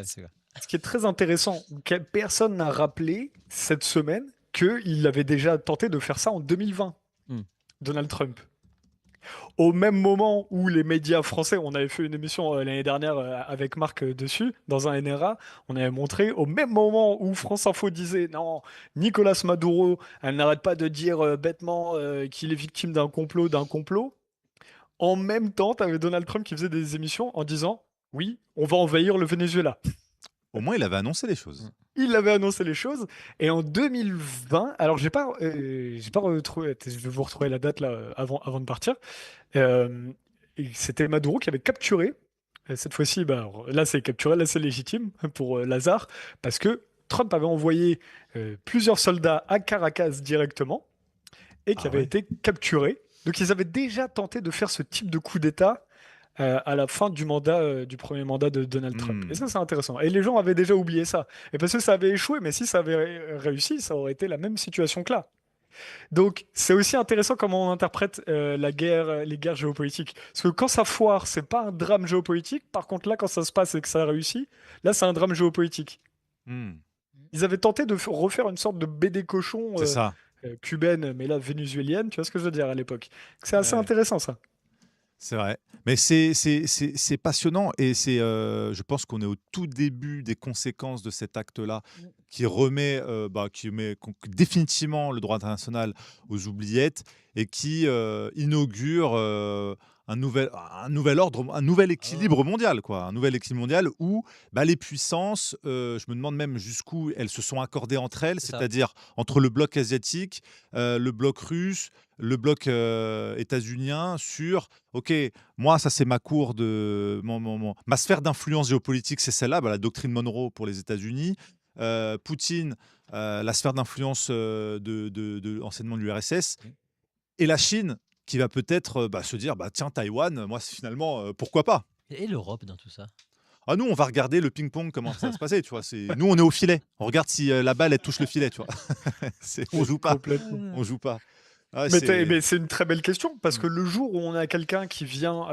c'est vrai. Ce qui est très intéressant, personne n'a rappelé cette semaine qu'il avait déjà tenté de faire ça en 2020, Mmh. Donald Trump. Au même moment où les médias français, on avait fait une émission l'année dernière avec Marc dessus, dans un NRA, on avait montré, au même moment où France Info disait non, Nicolas Maduro, elle n'arrête pas de dire bêtement qu'il est victime d'un complot. En même temps, tu avais Donald Trump qui faisait des émissions en disant oui, on va envahir le Venezuela. Au moins, il avait annoncé les choses. Mmh. Il avait annoncé les choses. Et en 2020, alors j'ai pas retrouvé, je vais vous retrouver la date là avant de partir. Euh, et c'était Maduro qui avait capturé. Et cette fois-ci, bah, alors, là c'est capturé, là c'est légitime pour Lazare, parce que Trump avait envoyé plusieurs soldats à Caracas directement et qui Ah avaient ouais? été capturés. Donc ils avaient déjà tenté de faire ce type de coup d'État à la fin du mandat, du premier mandat de Donald Trump. Et Hmm. ça, c'est intéressant. Et les gens avaient déjà oublié ça. Et parce que ça avait échoué, mais si ça avait réussi, ça aurait été la même situation que là. Donc, c'est aussi intéressant comment on interprète la guerre, les guerres géopolitiques. Parce que quand ça foire, c'est pas un drame géopolitique. Par contre, là, quand ça se passe et que ça réussit, là, c'est un drame géopolitique. Hmm. Ils avaient tenté de refaire une sorte de BD cochon C'est ça. cubaine, mais là, vénézuélienne. Tu vois ce que je veux dire à l'époque. C'est assez Ouais. intéressant, ça. C'est vrai. Mais c'est passionnant et je pense qu'on est au tout début des conséquences de cet acte-là qui remet, qui met définitivement le droit international aux oubliettes et qui inaugure un nouvel ordre, un nouvel équilibre mondial, quoi. Un nouvel équilibre mondial où les puissances, je me demande même jusqu'où elles se sont accordées entre elles, C'est ça. c'est-à-dire entre le bloc asiatique, le bloc russe, le bloc états-unien sur OK, moi, ça, c'est ma cour de ma sphère d'influence géopolitique, c'est celle-là, la doctrine Monroe pour les États-Unis. Poutine, la sphère d'influence de l'enseignement de l'URSS. Mmh. Et la Chine, qui va peut-être se dire tiens, Taïwan, moi, finalement, pourquoi pas. Et l'Europe dans tout ça? Ah, nous, on va regarder le ping-pong, comment ça va se passer, tu vois. Nous, on est au filet. On regarde si la balle, elle touche le filet, tu vois. On joue pas. Complètement. On joue pas. Ah, Mais c'est une très belle question, parce que le jour où on a quelqu'un qui vient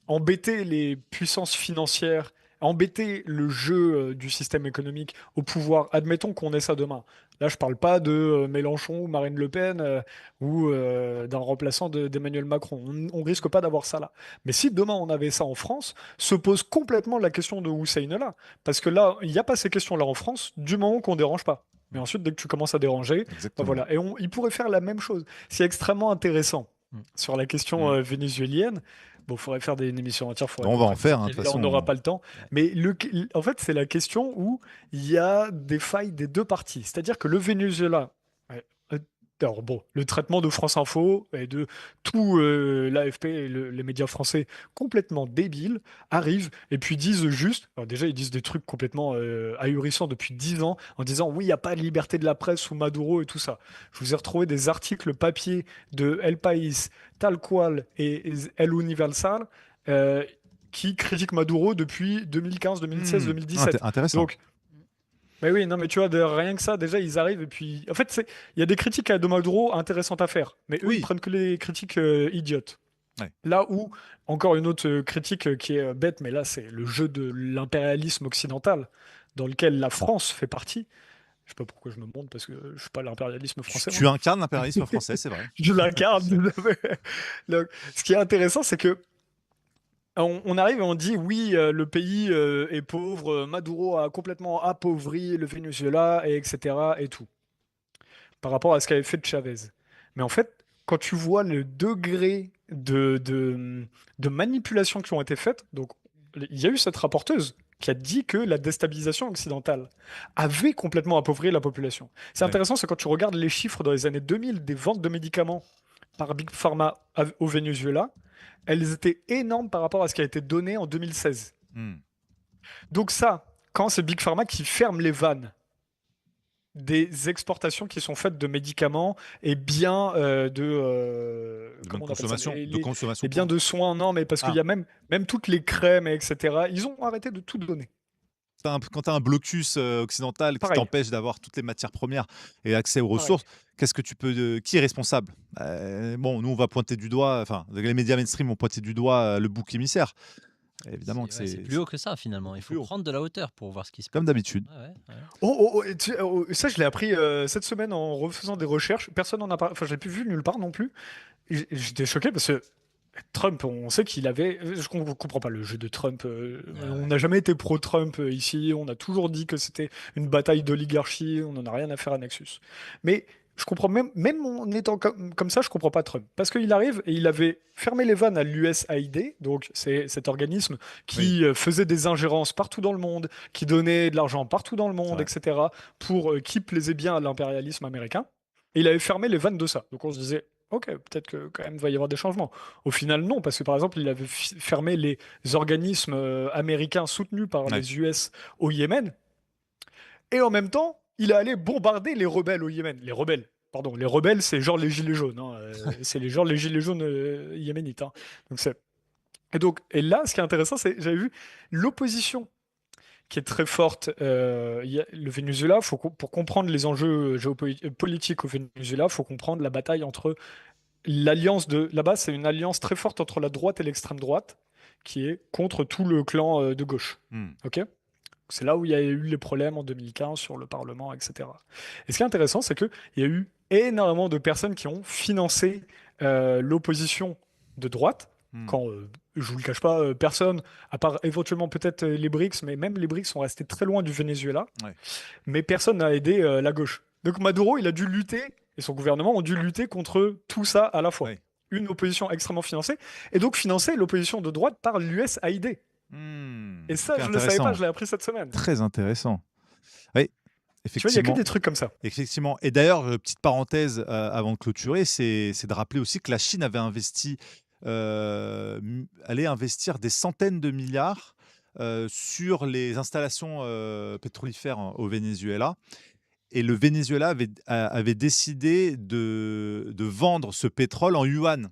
embêter les puissances financières, embêter le jeu du système économique au pouvoir, admettons qu'on ait ça demain. Là, je parle pas de Mélenchon ou Marine Le Pen ou d'un remplaçant d'Emmanuel Macron. On risque pas d'avoir ça là. Mais si demain on avait ça en France, se pose complètement la question de Hussein là. Parce que là, il n'y a pas ces questions-là en France du moment qu'on dérange pas. Mais ensuite, dès que tu commences à déranger, ben Exactement. voilà. Et il pourrait faire la même chose. C'est extrêmement intéressant Mmh. sur la question Mm. vénézuélienne. Bon, il faudrait faire une émission entière, il faudrait On qu'on va en prenne le faire, temps. hein, de toute Là, on n'aura façon. pas le temps. Ouais. Mais en fait, c'est la question où il y a des failles des deux parties. C'est-à-dire que le Venezuela, ouais, alors bon, le traitement de France Info et de tout l'AFP et les médias français complètement débiles arrivent et puis disent juste, alors déjà ils disent des trucs complètement ahurissants depuis 10 ans en disant oui, il n'y a pas de liberté de la presse sous Maduro et tout ça. Je vous ai retrouvé des articles papier de El País, Tal Cual et El Universal euh, qui critiquent Maduro depuis 2015, 2016, Hmm. 2017. Intéressant. Donc mais oui, non, mais tu vois, rien que ça, déjà, ils arrivent et puis. En fait, il y a des critiques à de Maduro intéressantes à faire, mais eux, ils Oui. prennent que les critiques idiotes. Ouais. Là où, encore une autre critique qui est bête, mais là, c'est le jeu de l'impérialisme occidental, dans lequel la France fait partie. Je sais pas pourquoi je me montre, parce que je suis pas l'impérialisme Tu, français, moi. tu incarnes l'impérialisme français, c'est vrai. Je l'incarne. Donc, ce qui est intéressant, c'est que on arrive et on dit oui, le pays est pauvre, Maduro a complètement appauvri le Venezuela, et etc. et tout, par rapport à ce qu'avait fait Chavez. Mais en fait, quand tu vois le degré de manipulation qui ont été faites, donc il y a eu cette rapporteuse qui a dit que la déstabilisation occidentale avait complètement appauvri la population. C'est Ouais. intéressant, c'est quand tu regardes les chiffres dans les années 2000 des ventes de médicaments par Big Pharma au Venezuela, elles étaient énormes par rapport à ce qui a été donné en 2016. Hmm. Donc ça, quand c'est Big Pharma qui ferme les vannes des exportations qui sont faites de médicaments et bien De bonne comment on appelle ça, consommation. De consommation les biens courante. de soins, non, mais parce qu'il Ah. y a même toutes les crèmes, etc. Ils ont arrêté de tout donner. Quand tu as un blocus occidental qui Pareil, t'empêche d'avoir toutes les matières premières et accès aux pareil. ressources, qu'est-ce que tu peux. Qui est responsable? Bon, nous, on va pointer du doigt, enfin, les médias mainstream vont pointer du doigt le bouc émissaire. Évidemment que C'est plus haut que ça finalement. Il faut plus haut, prendre de la hauteur pour voir ce qui se comme passe. d'habitude. Ouais, ouais, ouais. Et ça, je l'ai appris cette semaine en refaisant des recherches. Personne n'en a parlé. Enfin, je l'ai plus vu nulle part non plus. J'étais choqué parce que Trump, on sait qu'il avait. Je comprends pas le jeu de Trump. Ah On ouais. n'a jamais été pro-Trump ici. On a toujours dit que c'était une bataille d'oligarchie. On n'en a rien à faire à Nexus. Mais je comprends même en étant comme ça, je comprends pas Trump. Parce qu'il arrive et il avait fermé les vannes à l'USAID, donc c'est cet organisme Oui, qui faisait des ingérences partout dans le monde, qui donnait de l'argent partout dans le c'est monde, vrai. etc., pour qui plaisait bien à l'impérialisme américain. Et il avait fermé les vannes de ça. Donc on se disait, ok, peut-être que quand même va y avoir des changements. Au final, non, parce que par exemple, il avait fermé les organismes américains soutenus par Ouais. les US au Yémen, et en même temps, il est allé bombarder les rebelles au Yémen. Les rebelles, pardon, les rebelles, c'est genre les gilets jaunes, hein, c'est les gilets jaunes yéménites, hein. Donc et là, ce qui est intéressant, c'est j'avais vu l'opposition qui est très forte. Le Venezuela, pour comprendre les enjeux géopolitiques au Venezuela, il faut comprendre la bataille entre l'alliance de là-bas, c'est une alliance très forte entre la droite et l'extrême droite, qui est contre tout le clan de gauche. Hmm. Ok? C'est là où il y a eu les problèmes en 2015 sur le Parlement, etc. Et ce qui est intéressant, c'est qu'il y a eu énormément de personnes qui ont financé l'opposition de droite, Hmm. quand, je vous le cache pas, personne, à part éventuellement peut-être les BRICS, mais même les BRICS sont restés très loin du Venezuela, Ouais. mais personne n'a aidé la gauche. Donc Maduro, il a dû lutter, et son gouvernement ont dû lutter contre tout ça à la fois. Ouais. Une opposition extrêmement financée, et donc financer l'opposition de droite par l'USAID. Et ça, Ok, je ne le savais pas, intéressant. je l'ai appris cette semaine. Très intéressant. Oui, Tu vois, il y a que effectivement. des trucs comme ça. Effectivement. Et d'ailleurs, petite parenthèse avant de clôturer, c'est de rappeler aussi que la Chine avait investi, allait investir des centaines de milliards sur les installations pétrolifères au Venezuela. Et le Venezuela avait décidé de vendre ce pétrole en yuan.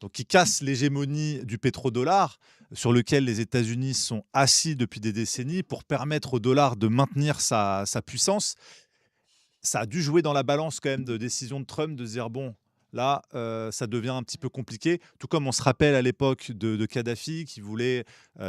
Donc, qui casse l'hégémonie du pétrodollar sur lequel les États-Unis sont assis depuis des décennies pour permettre au dollar de maintenir sa puissance. Ça a dû jouer dans la balance quand même de décision de Trump de se dire bon, là, ça devient un petit peu compliqué. Tout comme on se rappelle à l'époque de Kadhafi qui voulait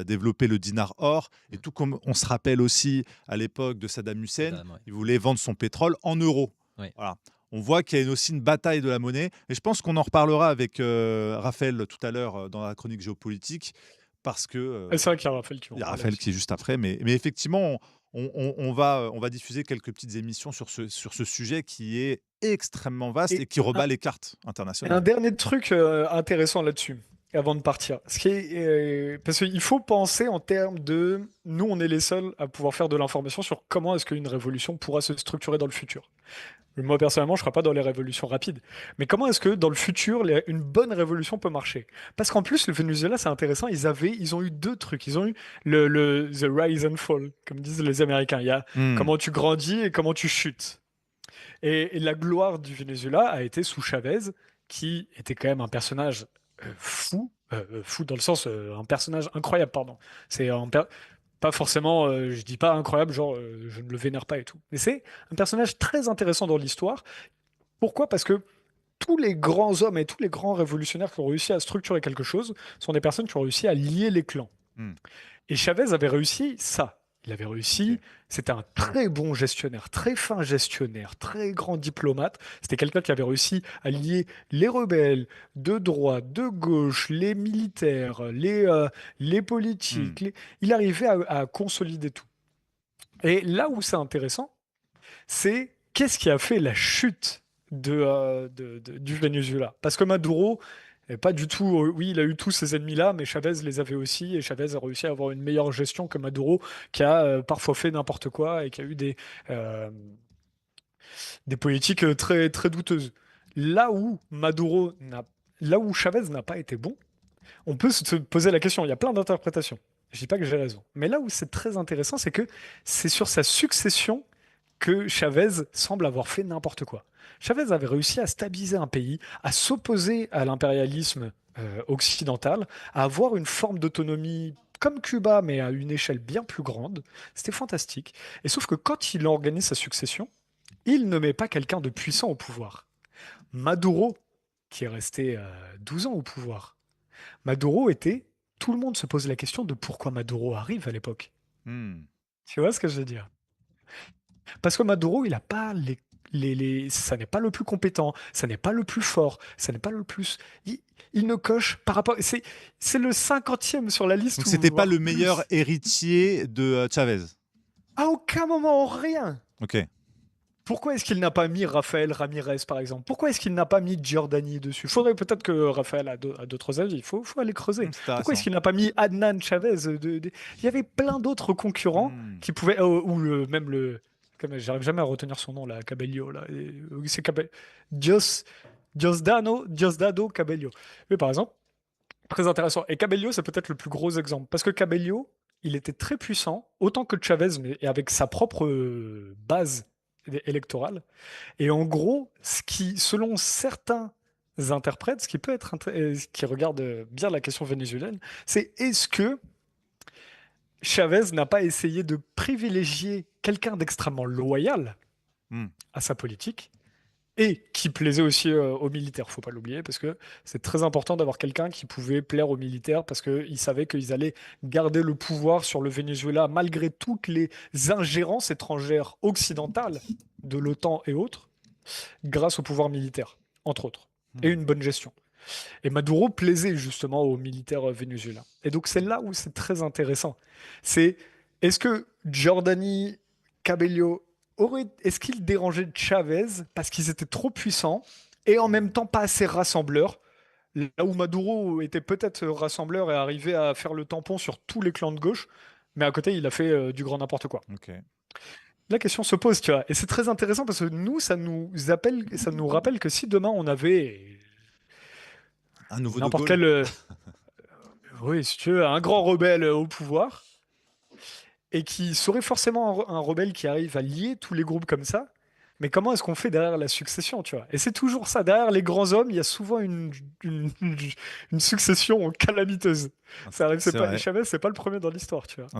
développer le dinar or, et tout comme on se rappelle aussi à l'époque de Saddam Hussein, Saddam, ouais. il voulait vendre son pétrole en euros. Ouais. Voilà. On voit qu'il y a aussi une bataille de la monnaie, et je pense qu'on en reparlera avec Raphaël tout à l'heure dans la chronique géopolitique, parce que Et c'est vrai qu'il y a Raphaël qui va il en y a parler Raphaël aussi. qui est juste après, mais effectivement, on va diffuser quelques petites émissions sur ce sujet qui est extrêmement vaste et Et qui rebat un, les cartes un internationales. dernier truc intéressant là-dessus, avant de partir. Parce qu'il faut penser en termes de... Nous, on est les seuls à pouvoir faire de l'information sur comment est-ce qu'une révolution pourra se structurer dans le futur. Moi, personnellement, je ne serai pas dans les révolutions rapides. Mais comment est-ce que dans le futur, une bonne révolution peut marcher? Parce qu'en plus, le Venezuela, c'est intéressant, ils ont eu deux trucs. Ils ont eu the rise and fall, comme disent les Américains. Il y a Hmm. comment tu grandis et comment tu chutes. Et la gloire du Venezuela a été sous Chavez, qui était quand même un personnage fou dans le sens, un personnage incroyable, pardon. C'est pas forcément, je dis pas incroyable, genre je ne le vénère pas et tout. Mais c'est un personnage très intéressant dans l'histoire. Pourquoi? Parce que tous les grands hommes et tous les grands révolutionnaires qui ont réussi à structurer quelque chose sont des personnes qui ont réussi à lier les clans. Hmm. Et Chavez avait réussi ça. Il avait Ok. réussi, c'était un très bon gestionnaire, très fin gestionnaire, très grand diplomate. C'était quelqu'un qui avait réussi à lier les rebelles de droite, de gauche, les militaires, les Hmm. politiques. Il arrivait à consolider tout. Et là où c'est intéressant, c'est qu'est-ce qui a fait la chute du Venezuela? Parce que Maduro, pas du tout, oui, il a eu tous ces ennemis-là, mais Chavez les avait aussi, et Chavez a réussi à avoir une meilleure gestion que Maduro, qui a parfois fait n'importe quoi et qui a eu euh, des politiques très, très douteuses. Là où Maduro n'a, là où Chavez n'a pas été bon, on peut se poser la question, il y a plein d'interprétations. Je dis pas que j'ai raison. Mais là où c'est très intéressant, c'est que c'est sur sa succession que Chavez semble avoir fait n'importe quoi. Chavez avait réussi à stabiliser un pays, à s'opposer à l'impérialisme occidental, à avoir une forme d'autonomie comme Cuba, mais à une échelle bien plus grande. C'était fantastique. Et sauf que quand il organise sa succession, il ne met pas quelqu'un de puissant au pouvoir. Maduro, qui est resté 12 ans au pouvoir, Maduro était tout le monde se pose la question de pourquoi Maduro arrive à l'époque. Hmm. Tu vois ce que je veux dire? Parce que Maduro, il n'a pas ça n'est pas le plus compétent, ça n'est pas le plus fort, ça n'est pas le plus. Il ne coche par rapport. C'est le 50e sur la liste Donc ou c'était pas voire le plus. meilleur héritier de Chavez. À aucun moment, rien. Ok. Pourquoi est-ce qu'il n'a pas mis Rafael Ramirez, par exemple? Pourquoi est-ce qu'il n'a pas mis Giordani dessus? Faudrait peut-être que Rafael a d'autres avis. Il faut aller creuser. C'est Pourquoi est-ce intéressant. qu'il n'a pas mis Adnan Chavez Il y avait plein d'autres concurrents Hmm. qui pouvaient. Même le. J'arrive jamais à retenir son nom, là, Cabello. Là. C'est Diosdado Cabello. Mais par exemple, très intéressant. Et Cabello, c'est peut-être le plus gros exemple. Parce que Cabello, il était très puissant, autant que Chavez, mais et avec sa propre base électorale. Et en gros, selon certains interprètes, ce qui peut être, qui regardent bien la question vénézuélienne, c'est est-ce que Chavez n'a pas essayé de privilégier quelqu'un d'extrêmement loyal Hmm. à sa politique et qui plaisait aussi aux militaires, faut pas l'oublier, parce que c'est très important d'avoir quelqu'un qui pouvait plaire aux militaires, parce qu'ils savaient qu'ils allaient garder le pouvoir sur le Venezuela malgré toutes les ingérences étrangères occidentales de l'OTAN et autres, grâce au pouvoir militaire, entre autres, et une bonne gestion. Et Maduro plaisait justement aux militaires vénézuéliens. Et donc c'est là où c'est très intéressant. C'est est-ce que Giordani, Cabello, est-ce qu'ils dérangeaient Chavez parce qu'ils étaient trop puissants et en même temps pas assez rassembleurs? Là où Maduro était peut-être rassembleur et arrivait à faire le tampon sur tous les clans de gauche, mais à côté il a fait du grand n'importe quoi. Ok. La question se pose, tu vois. Et c'est très intéressant parce que nous, ça nous rappelle que si demain on avait Un nouveau De n'importe Gaulle. quel, oui, si tu veux, un grand rebelle au pouvoir, et qui serait forcément un rebelle qui arrive à lier tous les groupes comme ça, mais comment est-ce qu'on fait derrière la succession, tu vois? Et c'est toujours ça, derrière les grands hommes, il y a souvent une, une succession calamiteuse. Ça arrive, C'est vrai. Chavez, c'est pas le premier dans l'histoire, tu vois.